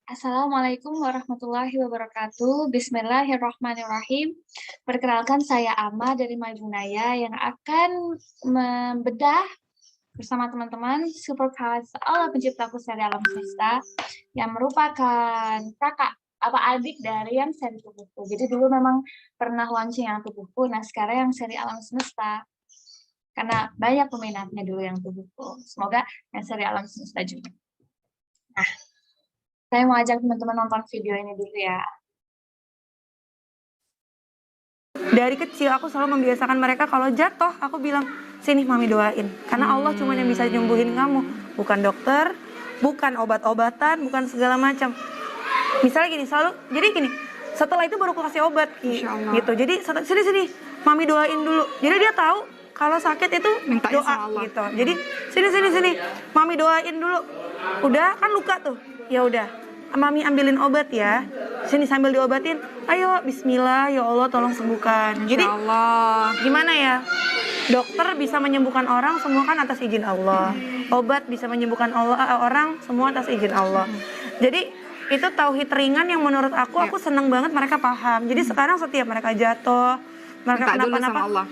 Assalamualaikum warahmatullahi wabarakatuh. Bismillahirrahmanirrahim. Perkenalkan saya Ama dari Madunaya yang akan membedah bersama teman-teman superpower Allah penciptaku seri alam semesta yang merupakan kakak apa adik dari yang seri tubuhku. Jadi dulu memang pernah launching yang tubuhku, nah sekarang yang seri alam semesta. Karena banyak peminatnya dulu yang tubuhku. Semoga yang seri alam semesta juga. Nah, saya mau ajak teman-teman nonton video ini dulu ya. Dari kecil aku selalu membiasakan mereka kalau jatuh, aku bilang, sini mami doain. Karena Allah cuma yang bisa nyembuhin kamu. Bukan dokter, bukan obat-obatan, bukan segala macam. Misalnya gini, jadi gini, setelah itu baru aku kasih obat gitu. Jadi sini mami doain dulu. Jadi dia tahu kalau sakit itu minta doa gitu. Jadi sini mami doain dulu. Udah kan luka tuh. Ya udah, mami ambilin obat ya. Sini sambil diobatin. Ayo bismillah, ya Allah tolong sembuhkan. Jadi gimana ya? Dokter bisa menyembuhkan orang semua kan atas izin Allah. Obat bisa menyembuhkan orang semua atas izin Allah. Jadi itu tauhid ringan yang menurut aku seneng banget mereka paham. Jadi sekarang setiap mereka jatuh, mereka kenapa-napa,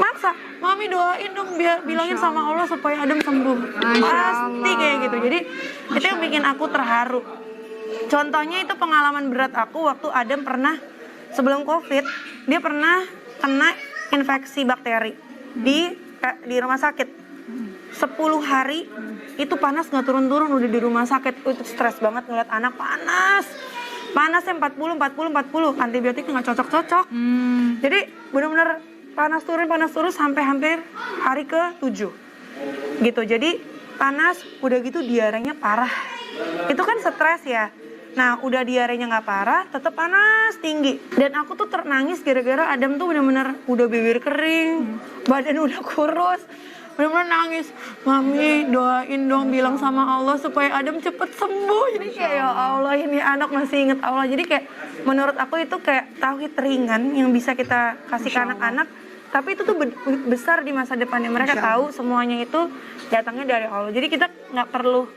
maksa, mami doain dong, bilangin sama Allah supaya Adam sembuh. Pasti kayak gitu. Jadi itu yang bikin aku terharu. Contohnya itu pengalaman berat aku waktu Adam pernah sebelum COVID, dia pernah kena infeksi bakteri di rumah sakit. 10 hari itu panas nggak turun-turun, udah di rumah sakit. Itu stres banget ngeliat anak panasnya 40 antibiotik nggak cocok. Jadi benar-benar panas turun sampai hampir hari ke-7 gitu. Jadi panas, udah gitu diarenya parah. Itu kan stres ya. Nah udah diarenya nggak parah, tetap panas tinggi. Dan aku tuh nangis gara-gara Adam tuh benar-benar udah bibir kering, badan udah kurus. Bener-bener nangis, mami doain dong, bilang sama Allah supaya Adam cepet sembuh. Jadi kayak ya Allah, ini anak masih inget Allah. Jadi kayak menurut aku itu kayak tauhid ringan yang bisa kita kasih ke anak-anak. Tapi itu tuh besar di masa depannya. Mereka tahu semuanya itu datangnya dari Allah. Jadi kita nggak perlu.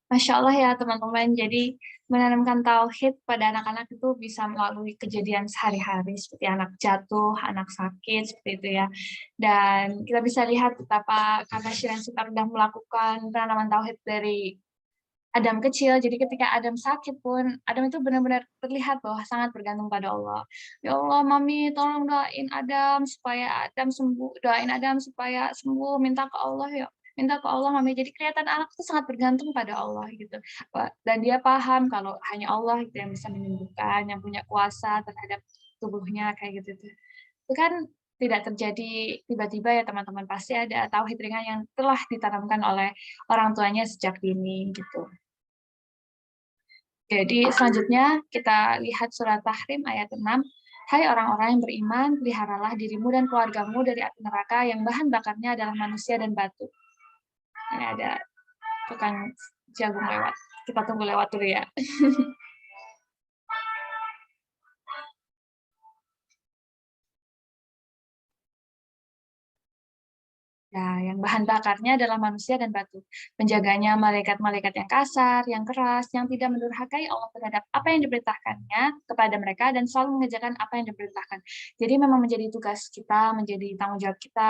Masya Allah ya teman-teman, jadi menanamkan tauhid pada anak-anak itu bisa melalui kejadian sehari-hari seperti anak jatuh, anak sakit, seperti itu ya. Dan kita bisa lihat betapa kakak Shiren Sutar sudah melakukan penanaman tauhid dari Adam kecil. Jadi ketika Adam sakit pun, Adam itu benar-benar terlihat bahwa sangat bergantung pada Allah. Ya Allah, mami tolong doain Adam supaya Adam sembuh, doain Adam supaya sembuh, minta ke Allah ya. Minta ke Allah, mami. Jadi kelihatan anak itu sangat bergantung pada Allah gitu. Dan dia paham kalau hanya Allah gitu yang bisa menyembuhkan, yang punya kuasa terhadap tubuhnya kayak gitu. Itu kan tidak terjadi tiba-tiba ya teman-teman. Pasti ada tauhid ringan yang telah ditanamkan oleh orang tuanya sejak dini gitu. Jadi selanjutnya kita lihat surat Tahrim ayat 6. Hai orang-orang yang beriman, peliharalah dirimu dan keluargamu dari api neraka yang bahan bakarnya adalah manusia dan batu. Ini ada tukang jagung lewat. Kita tunggu lewat dulu ya. Nah, yang bahan bakarnya adalah manusia dan batu. Penjaganya malaikat-malaikat yang kasar, yang keras, yang tidak mendurhakai Allah terhadap apa yang diperintahkannya kepada mereka dan selalu mengerjakan apa yang diperintahkan. Jadi memang menjadi tugas kita, menjadi tanggung jawab kita,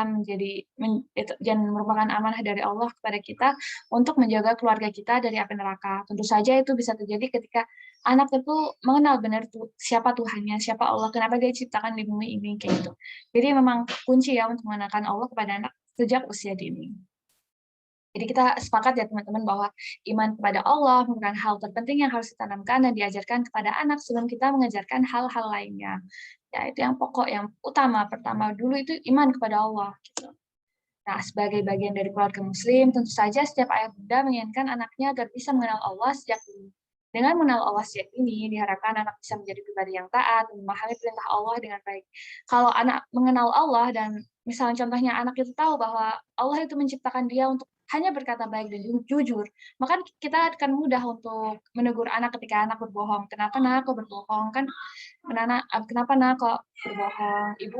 dan merupakan amanah dari Allah kepada kita untuk menjaga keluarga kita dari api neraka. Tentu saja itu bisa terjadi ketika anak itu mengenal benar siapa Tuhannya, siapa Allah, kenapa dia diciptakan di bumi ini kayak gitu. Jadi memang kunci ya untuk mengenalkan Allah kepada anak sejak usia dini. Jadi kita sepakat ya teman-teman bahwa iman kepada Allah merupakan hal terpenting yang harus ditanamkan dan diajarkan kepada anak sebelum kita mengajarkan hal-hal lainnya. Ya itu yang pokok, yang utama, pertama dulu itu iman kepada Allah. Gitu. Nah, sebagai bagian dari keluarga muslim, tentu saja setiap ayah bunda menginginkan anaknya agar bisa mengenal Allah sejak dini. Dengan mengenal Allah sejak dini, diharapkan anak bisa menjadi pribadi yang taat, memahami perintah Allah dengan baik. Kalau anak mengenal Allah dan misalnya contohnya anak itu tahu bahwa Allah itu menciptakan dia untuk hanya berkata baik dan jujur, maka kita akan mudah untuk menegur anak ketika anak berbohong. Kenapa nak kok berbohong? Kenapa nak kok berbohong? Ibu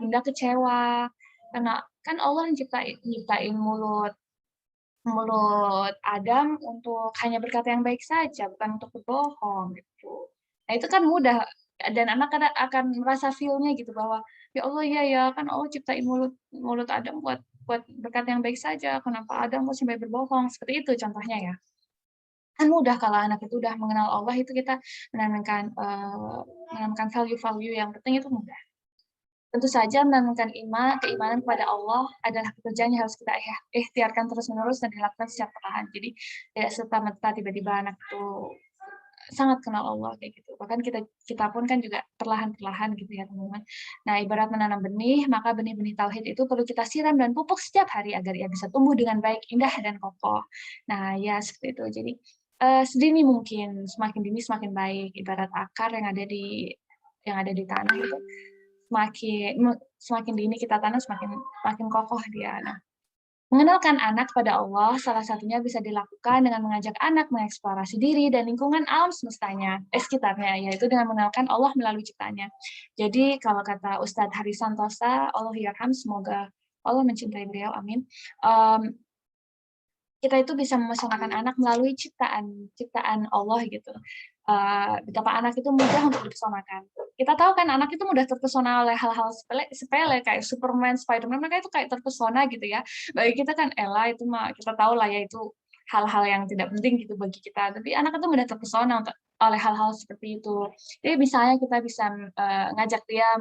bunda kecewa. Karena kan Allah nyiptain mulut mulut Adam untuk hanya berkata yang baik saja, bukan untuk berbohong gitu. Nah itu kan mudah dan anak akan merasa feel-nya gitu bahwa ya Allah iya ya kan Allah ciptain mulut mulut Adam buat berkata yang baik saja, kenapa Adam kok sampai berbohong? Seperti itu contohnya ya. Kan mudah kalau anak itu udah mengenal Allah itu kita menanamkan value-value yang penting itu mudah. Tentu saja menanamkan keimanan kepada Allah adalah pekerjaan yang harus kita ikhtiarkan terus-menerus dan dilakukan secara perlahan. Jadi tidak serta-merta tiba-tiba anak itu sangat kenal Allah kayak gitu. Bahkan kita pun kan juga perlahan-perlahan gitu ya teman-teman. Nah ibarat menanam benih, maka benih-benih tauhid itu perlu kita siram dan pupuk setiap hari agar ia bisa tumbuh dengan baik, indah dan kokoh. Nah ya seperti itu. Jadi sedini mungkin, semakin dini semakin baik. Ibarat akar yang ada di tanah itu semakin dini kita tanam semakin kokoh dia. Nah, mengenalkan anak pada Allah salah satunya bisa dilakukan dengan mengajak anak mengeksplorasi diri dan lingkungan alam sekitarnya, yaitu dengan mengenalkan Allah melalui ciptanya. Jadi kalau kata Ustadz Hari Santosa, Allah yarham, semoga Allah mencintai beliau, amin. Kita itu bisa memesona anak melalui ciptaan Allah gitu. Betapa anak itu mudah untuk dipesonakan. Kita tahu kan anak itu mudah terpesona oleh hal-hal sepele kayak Superman, Spiderman, mereka itu kayak terpesona gitu ya. Bagi kita kan Ella itu mah kita tahu lah ya itu hal-hal yang tidak penting gitu bagi kita. Tapi anak itu mudah terpesona oleh hal-hal seperti itu. Jadi misalnya kita bisa ngajak dia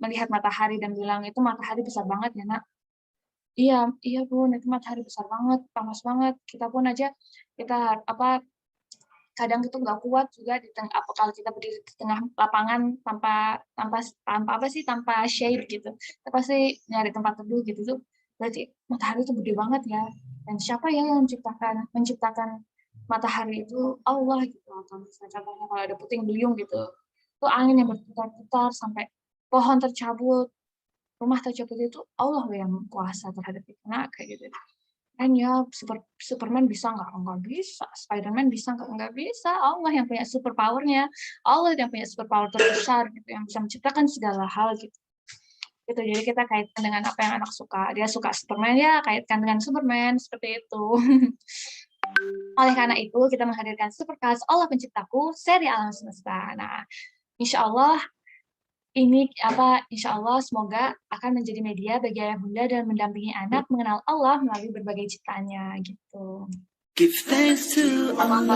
melihat matahari dan bilang itu matahari besar banget ya nak. Iya, iya Bun, itu matahari besar banget, panas banget. Kita pun aja kita kadang itu nggak kuat juga di tengah apa kalau kita berdiri di tengah lapangan tanpa tanpa tanpa apa sih tanpa shade gitu. Kita pasti nyari tempat teduh gitu tuh. Berarti matahari itu gede banget ya. Dan siapa ya yang menciptakan matahari itu Allah gitu. Atau misalnya contohnya kalau ada puting beliung gitu. Itu angin yang berputar-putar sampai pohon tercabut, rumah tercabut itu Allah yang kuasa terhadap itu. Nah, kayak gitu. Kan ya Superman bisa nggak bisa, Spiderman bisa nggak bisa, Allah yang punya super powernya, Allah yang punya super power terbesar gitu yang bisa menciptakan segala hal gitu. Gitu jadi kita kaitkan dengan apa yang anak suka, dia suka Superman ya kaitkan dengan Superman seperti itu. Oleh karena itu kita menghadirkan Supercast Allah Penciptaku seri alam semesta. Nah insya Allah insya Allah semoga akan menjadi media bagi ayah bunda dan mendampingi anak mengenal Allah melalui berbagai ciptanya gitu. Give thanks to Allah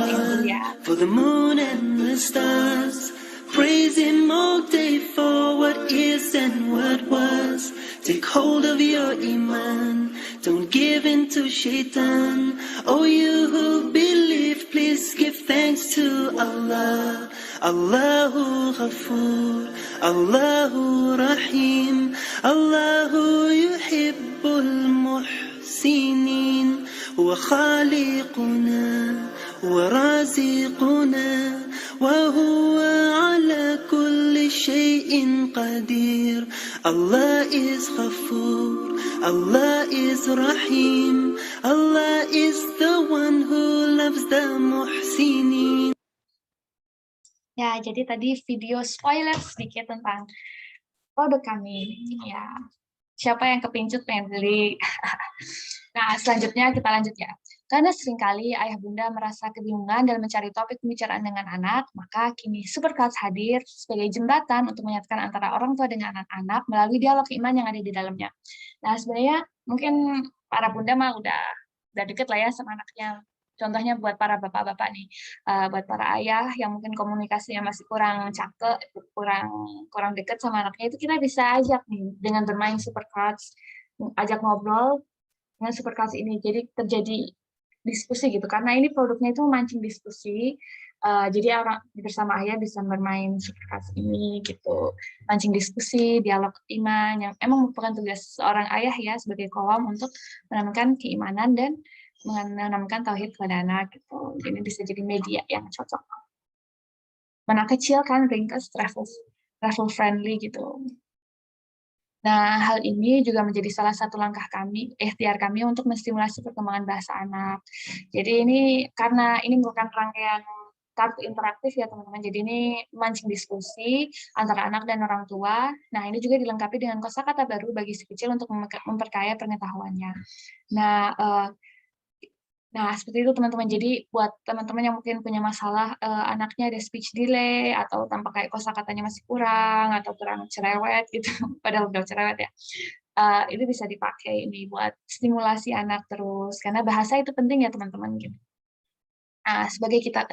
for the moon and the stars. Praise Him all day for what is and what was. Take hold of your iman, don't give in to shaitan. Oh, you who believe, please give thanks to Allah. Allahu Ghafoor, Allahu Rahim, Allahu yuhibbul muhsinin. هو خالقنا ورازقنا وهو على كل شيء قدير. Allah is Ghafoor, Allah is Rahim, Allah is the one who loves the muhsinin. Ya, jadi tadi video spoiler sedikit tentang produk kami. Ya, siapa yang kepincut pengen beli? Nah, selanjutnya kita lanjut ya. Karena seringkali ayah bunda merasa kebingungan dalam mencari topik pembicaraan dengan anak, maka kini Supercast hadir sebagai jembatan untuk menyatukan antara orang tua dengan anak-anak melalui dialog iman yang ada di dalamnya. Nah, sebenarnya mungkin para bunda mah udah deket lah ya sama anaknya. Contohnya buat para bapak-bapak nih, buat para ayah yang mungkin komunikasinya masih kurang cakep, kurang deket sama anaknya, itu kita bisa ajak nih dengan bermain Supercast, ajak ngobrol dengan Supercast ini. Jadi terjadi diskusi gitu, karena ini produknya itu memancing diskusi. Jadi orang bersama ayah bisa bermain Supercast ini gitu, mancing diskusi, dialog iman yang emang merupakan tugas seorang ayah ya sebagai kaum untuk menanamkan keimanan dan menanamkan tauhid kepada anak gitu. Jadi bisa jadi media yang cocok. Anak kecil kan ringkas, travel friendly gitu. Nah, hal ini juga menjadi salah satu langkah ikhtiar kami untuk menstimulasi perkembangan bahasa anak. Jadi ini karena ini merupakan rangkaian kartu interaktif ya teman-teman. Jadi ini mancing diskusi antara anak dan orang tua. Nah, ini juga dilengkapi dengan kosakata baru bagi si kecil untuk memperkaya pengetahuannya. Nah, Nah, seperti itu teman-teman. Jadi buat teman-teman yang mungkin punya masalah, anaknya ada speech delay atau tampak kayak kosakatanya masih kurang atau kurang cerewet gitu, padahal udah cerewet ya. Ini bisa dipakai ini buat stimulasi anak terus, karena bahasa itu penting ya teman-teman gitu. Nah,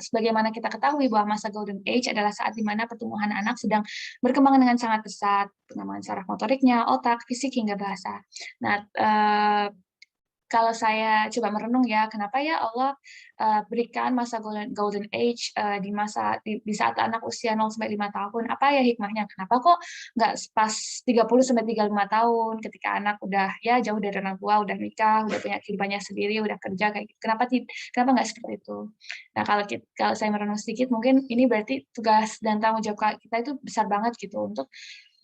sebagaimana kita ketahui bahwa masa golden age adalah saat di mana pertumbuhan anak sedang berkembang dengan sangat pesat, pengembangan saraf motoriknya, otak, fisik, hingga bahasa. Nah, kalau saya coba merenung ya, kenapa ya Allah, berikan masa golden age, di saat anak usia 0-5 tahun, apa ya hikmahnya? Kenapa kok nggak pas 30-35 tahun ketika anak udah ya jauh dari orang tua, udah nikah, udah punya kehidupannya sendiri, udah kerja kayak gitu, kenapa nggak seperti itu? Nah, kalau saya merenung sedikit, mungkin ini berarti tugas dan tanggung jawab kita itu besar banget gitu, untuk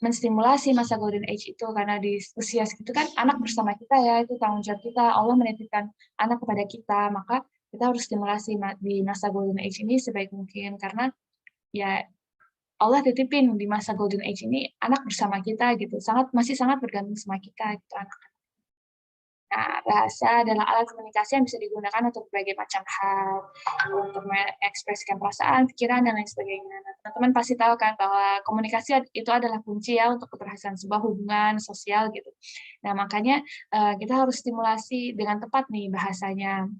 menstimulasi masa golden age itu, karena di usia segitu kan anak bersama kita ya, itu tanggung jawab kita, Allah menitipkan anak kepada kita, maka kita harus stimulasi di masa golden age ini sebaik mungkin, karena ya Allah titipin di masa golden age ini anak bersama kita gitu, masih sangat bergantung sama kita gitu anak. Nah, bahasa adalah alat komunikasi yang bisa digunakan untuk berbagai macam hal, untuk mengekspresikan perasaan, pikiran, dan lain sebagainya. Nah, teman-teman pasti tahu kan bahwa komunikasi itu adalah kunci ya untuk keberhasilan sebuah hubungan sosial gitu. Nah, makanya kita harus stimulasi dengan tepat nih bahasanya.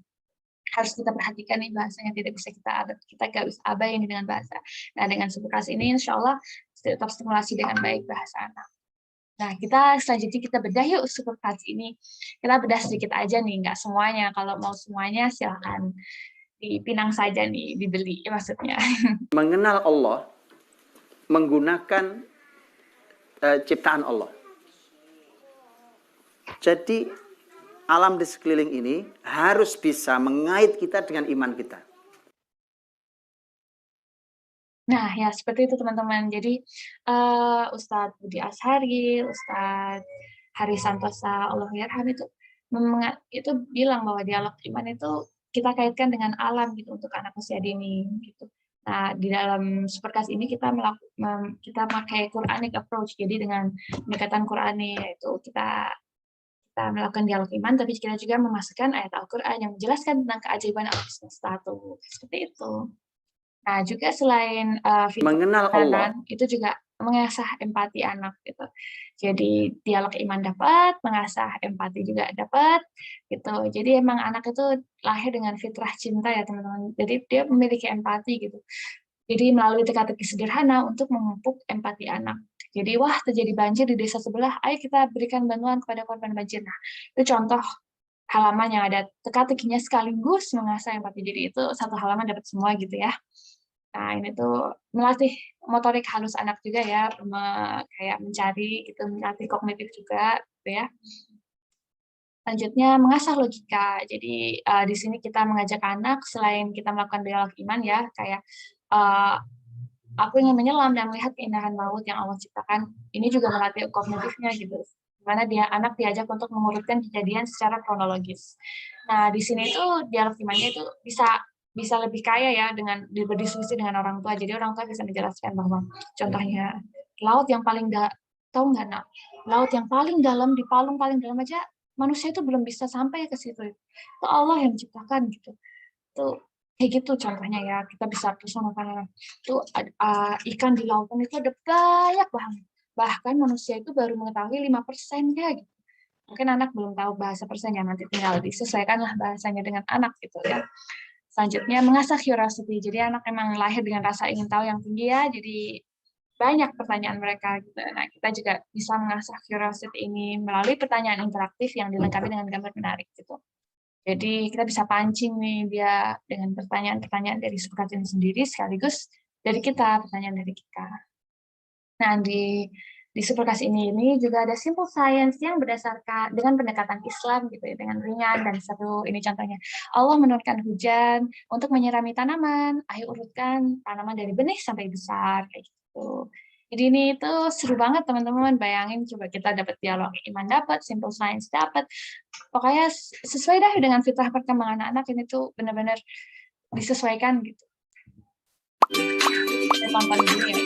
Harus kita perhatikan nih bahasanya, tidak bisa kita nggak bisa abai ini dengan bahasa. Nah, dengan Superkas ini insya Allah tetap stimulasi dengan baik bahasa anak. Nah, selanjutnya kita bedah yuk Superkas ini. Kita bedah sedikit aja nih, nggak semuanya. Kalau mau semuanya silahkan dipinang saja nih, dibeli maksudnya. Mengenal Allah menggunakan ciptaan Allah. Jadi alam di sekeliling ini harus bisa mengait kita dengan iman kita. Nah, ya seperti itu teman-teman. Jadi Ustadz Budi Ashari, Ustadz Hari Santosa, Allahyarham itu bilang bahwa dialog iman itu kita kaitkan dengan alam gitu untuk anak usia dini gitu. Nah, di dalam Superkas ini kita pakai Quranic approach. Jadi dengan pendekatan Qurani, yaitu kita melakukan dialog iman, tapi kita juga memasukkan ayat Al-Quran yang menjelaskan tentang keajaiban alam semesta seperti itu. Nah, juga selain mengenal Allah itu juga mengasah empati anak gitu. Jadi dialog iman dapat, mengasah empati juga dapat gitu. Jadi emang anak itu lahir dengan fitrah cinta ya teman-teman. Jadi dia memiliki empati gitu. Jadi melalui teka-teki sederhana untuk memupuk empati anak. Jadi wah terjadi banjir di desa sebelah, ayo kita berikan bantuan kepada korban banjir. Nah, itu contoh halaman yang ada teka-tekinya sekaligus mengasah empati. Jadi itu satu halaman dapat semua gitu ya. Nah, ini tuh melatih motorik halus anak juga ya, kayak mencari gitu, melatih kognitif juga gitu ya. Selanjutnya mengasah logika. Jadi di sini kita mengajak anak selain kita melakukan dialog iman ya, kayak aku ingin menyelam dan melihat keindahan laut yang Allah ciptakan. Ini juga melatih kognitifnya gitu. Dimana anak diajak untuk mengurutkan kejadian secara kronologis. Nah, di sini tuh dialog imannya itu bisa lebih kaya ya dengan berdiskusi dengan orang tua. Jadi orang tua bisa menjelaskan bahwa contohnya laut yang paling tahu nggak nak? Laut yang paling dalam di palung paling dalam aja manusia itu belum bisa sampai ke situ. Itu Allah yang menciptakan gitu. Itu kayak gitu contohnya ya. Kita bisa persamakan itu ikan di lautan itu ada banyak banget. Bahkan manusia itu baru mengetahui 5% ya gitu. Mungkin anak belum tahu bahasa persennya, nanti tinggal disesuaikanlah bahasanya dengan anak gitu ya. Selanjutnya mengasah curiosity. Jadi anak emang lahir dengan rasa ingin tahu yang tinggi ya. Jadi banyak pertanyaan mereka gitu. Nah, kita juga bisa mengasah curiosity ini melalui pertanyaan interaktif yang dilengkapi dengan gambar menarik gitu. Jadi kita bisa pancing nih dia dengan pertanyaan-pertanyaan dari Superkas sendiri sekaligus dari kita, pertanyaan dari kita. Nah, di Superkas ini juga ada simple science yang berdasarkan dengan pendekatan Islam gitu ya, dengan ringan dan seru. Ini contohnya, Allah menurunkan hujan untuk menyirami tanaman, ayo urutkan tanaman dari benih sampai besar kayak gitu. Jadi ini itu seru banget teman-teman, bayangin coba kita dapat dialog iman dapat, simple science dapat. Pokoknya sesuai dah dengan fitrah perkembangan anak, ini tuh benar-benar disesuaikan gitu. Kita tonton dulu ya.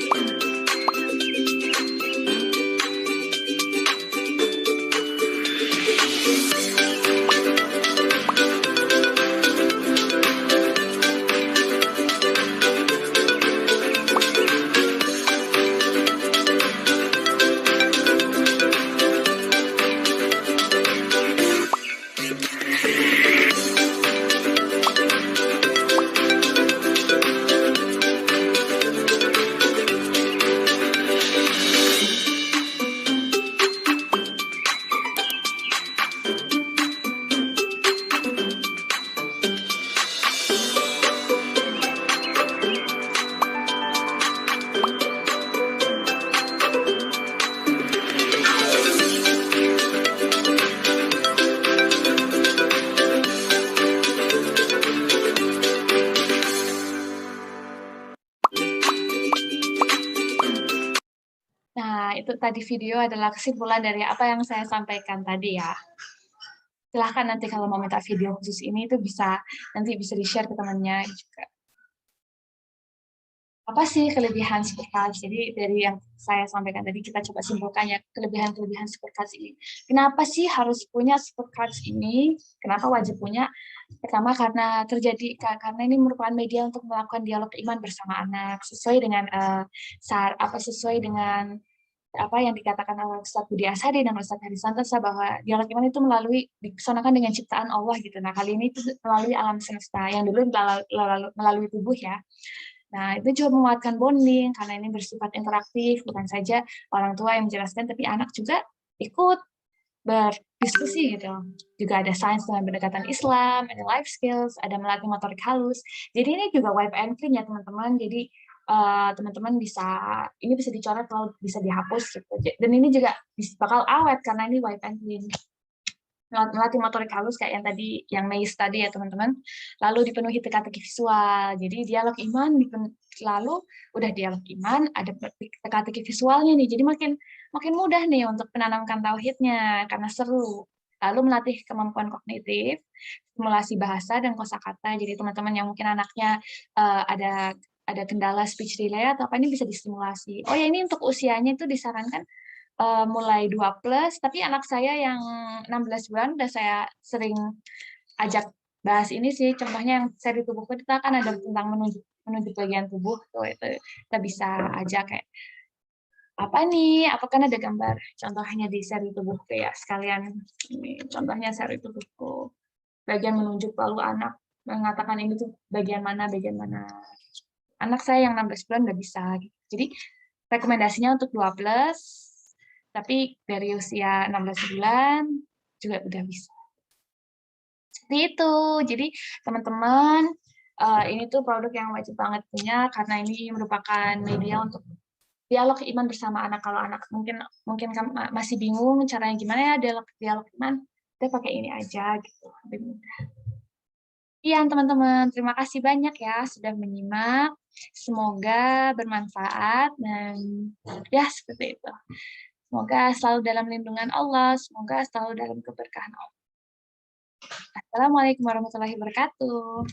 Nah, itu tadi video adalah kesimpulan dari apa yang saya sampaikan tadi ya. Silahkan nanti kalau mau minta video khusus ini itu nanti bisa di-share ke temannya juga. Apa sih kelebihan supercars? Jadi dari yang saya sampaikan tadi kita coba simpulkan ya kelebihan-kelebihan supercars ini. Kenapa sih harus punya supercars ini? Kenapa wajib punya? Pertama karena karena ini merupakan media untuk melakukan dialog iman bersama anak sesuai dengan sesuai dengan apa yang dikatakan oleh Ustadz Budi Asadi dan Ustadz Hadi Santosa bahwa dialog iman itu dipersanakan dengan ciptaan Allah gitu. Nah kali ini itu melalui alam semesta yang dulu melalui tubuh ya. Nah itu juga menguatkan bonding karena ini bersifat interaktif, bukan saja orang tua yang menjelaskan tapi anak juga ikut berdiskusi gitu. Juga ada sains dengan pendekatan Islam, ada life skills, ada melatih motorik halus. Jadi ini juga wipe and clean ya teman-teman. Jadi teman-teman ini bisa dicoret kalau bisa dihapus gitu. Dan ini juga bakal awet karena ini wipe and clean. Melatih motorik halus kayak yang tadi, yang maze tadi ya teman-teman. Lalu dipenuhi teka-teki visual. Jadi dialog iman lalu udah dialog iman, ada teka-teki visualnya nih. Jadi makin mudah nih untuk menanamkan tauhidnya karena seru. Lalu melatih kemampuan kognitif, simulasi bahasa dan kosakata. Jadi teman-teman yang mungkin anaknya ada kendala speech delay atau apa ini bisa distimulasi. Oh ya ini untuk usianya itu disarankan mulai 2+, tapi anak saya yang 16 bulan udah saya sering ajak bahas ini sih. Contohnya yang seri tubuhku kita kan ada tentang menunjuk bagian tubuh tuh itu kita bisa ajak kayak apa nih? Apakah ada gambar contohnya di seri tubuhku ya sekalian ini contohnya seri tubuhku bagian menunjuk lalu anak mengatakan ini tuh bagian mana. Anak saya yang 16 bulan udah bisa. Jadi rekomendasinya untuk 2+, tapi dari usia 16 bulan juga udah bisa. Seperti itu. Jadi teman-teman, ini tuh produk yang wajib banget punya karena ini merupakan media untuk dialog iman bersama anak. Kalau anak mungkin masih bingung caranya gimana ya dialog iman, kita pakai ini aja gitu, lebih mudah. Iya teman-teman, terima kasih banyak ya sudah menyimak. Semoga bermanfaat dan ya seperti itu. Semoga selalu dalam lindungan Allah, semoga selalu dalam keberkahan Allah. Assalamualaikum warahmatullahi wabarakatuh.